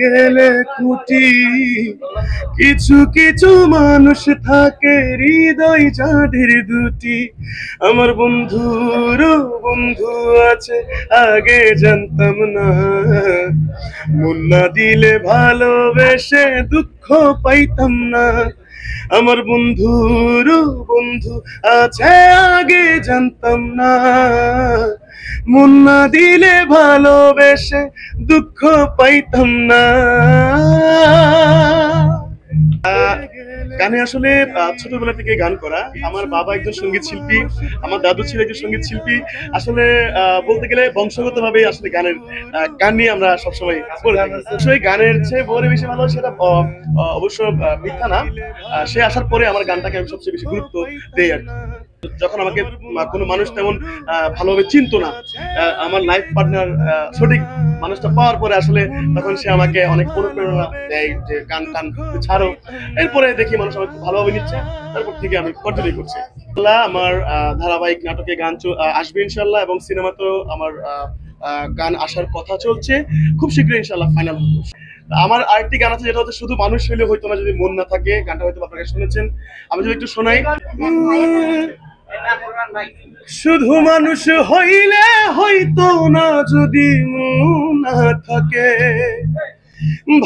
গেলে খুঁটি কিছু কিছু মানুষ থাকে হৃদয় যাদের দুটি। আমার বন্ধুরও বন্ধু আছে আগে জানতাম না, মন না দিলে ভালোবেসে দুঃখ পাইতাম না। আমার বন্ধুরও বন্ধু আছে আগে জানতাম না, মন না দিলে ভালোবেসে দুঃখ পাইতাম না। গানে আসলে ছোটবেলা থেকে গান করা। আমার বাবা একজন সঙ্গীত শিল্পী, আমার দাদু ছিল একজন সঙ্গীত শিল্পী। আসলে বলতে গেলে বংশগত ভাবে আসলে গান নিয়ে আমরা সবসময় করে থাকি। অবশ্যই গানের চেয়ে বড় বেশি ভালো সেটা অবশ্য মিথ্যা না। সে আসার পরে আমার গানটাকে আমি সবচেয়ে বেশি গুরুত্ব দেই আর কি। যখন আমাকে কোনো মানুষ তেমন ভালোভাবে চিনতো না, আমার লাইফ পার্টনার সঠিক মানুষটা পাওয়ার পরে আসলে তখন সে আমাকে অনেক অনুপ্রেরণা দেয় যে গান টান ছাড়ো। এরপরে দেখি মানুষ আমাকে খুব ভালোভাবে নিচ্ছে, তারপর থেকে আমি কন্টিনিউ করছি। আমার ধারাবাহিক নাটকে গান আসবে ইনশাল্লাহ, এবং সিনেমাতেও আমার গান আসার কথা চলছে। খুব শীঘ্রই ইনশাল্লাহ ফাইনাল হবে। আমার আরেকটি গান আছে যেটা হচ্ছে শুধু মানুষ হইলে হয়তো না যদি মন না থাকে। গানটা হয়তো আপনারা শুনেছেন, আমি যদি একটু শোনাই। শুধু মানুষ হইলে হইতো না যদি মন না থাকে,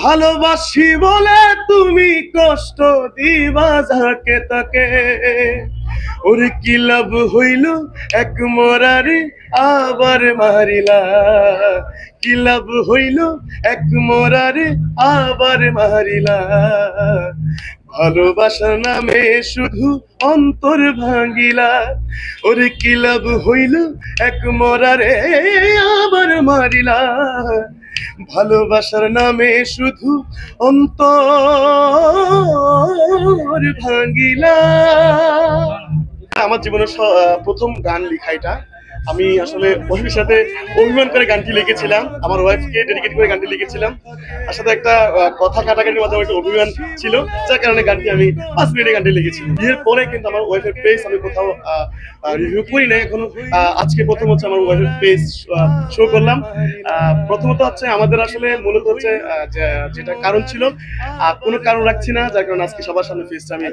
ভালোবাসি বলে তুমি কষ্ট দিবা যাকে তাকে। ওরে কি লাভ হইল এক মরারে আবার মারিলা, কি লাভ হইল এক মরারে আবার মারিলা। ভালোবাসার নামে শুধু অন্তর ভাঙিলা, ওরে কি লাভ হইল এক মরারে আবার মারিলা। ভালোবাসার নামে শুধু অন্তর ভাঙিলা। আমার জীবনের প্রথম গান লেখা এটা। আমি আসলে ওয়াইফের সাথে অভিমান করে গানটি লিখেছিলাম, আমার ওয়াইফকে ডেডিকেট করে গানটি লিখেছিলাম। তার সাথে একটা কথা কাটাকাটির মাধ্যমে একটা অভিমান ছিল, যার কারণে গানটি আমি 5 মিনিটে গানটি লিখেছি। বিয়ের পরে কিন্তু আমার ওয়াইফের পেজ আমি কোথাও রিভিউ করি না এখনো। আজকে প্রথম হচ্ছে আমার ওয়াইফের পেজ শো করলাম। প্রথমত হচ্ছে আমাদের আসলে মূলত হচ্ছে যেটা কারণ ছিল, কোনো কারণ রাখছি না, যার কারণে আজকে সবার সামনে পেজটা আমি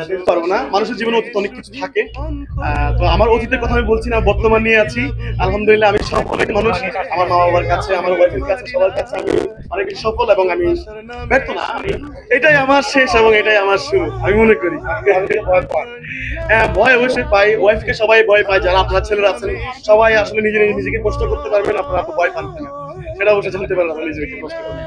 দিতে পারবো না। মানুষের জীবনে অতীত অনেক কিছু থাকে, তো আমার অতীতের কথা আমি বলছি না, বর্তমান নিয়ে আছি। আলহামদুলিল্লাহ আমি সফল একটা মানুষ, আমার মা বাবার কাছে, আমার ওয়াইফের কাছে, সবার কাছে আমি অনেক বেশি সফল, এবং আমি ব্যর্থ না। এটাই আমার শেষ এবং এটাই আমার শুরু আমি মনে করি। হ্যাঁ, ভয় অবশ্যই পাই। ওয়াইফকে সবাই ভয় পায়, যারা আপনার ছেলেরা আছেন সবাই আসলে নিজেকে কষ্ট করতে পারবেন, আপনারা ভয় পান না, সেটা অবশ্যই জানতে পারবেন নিজেকে কষ্ট করবেন।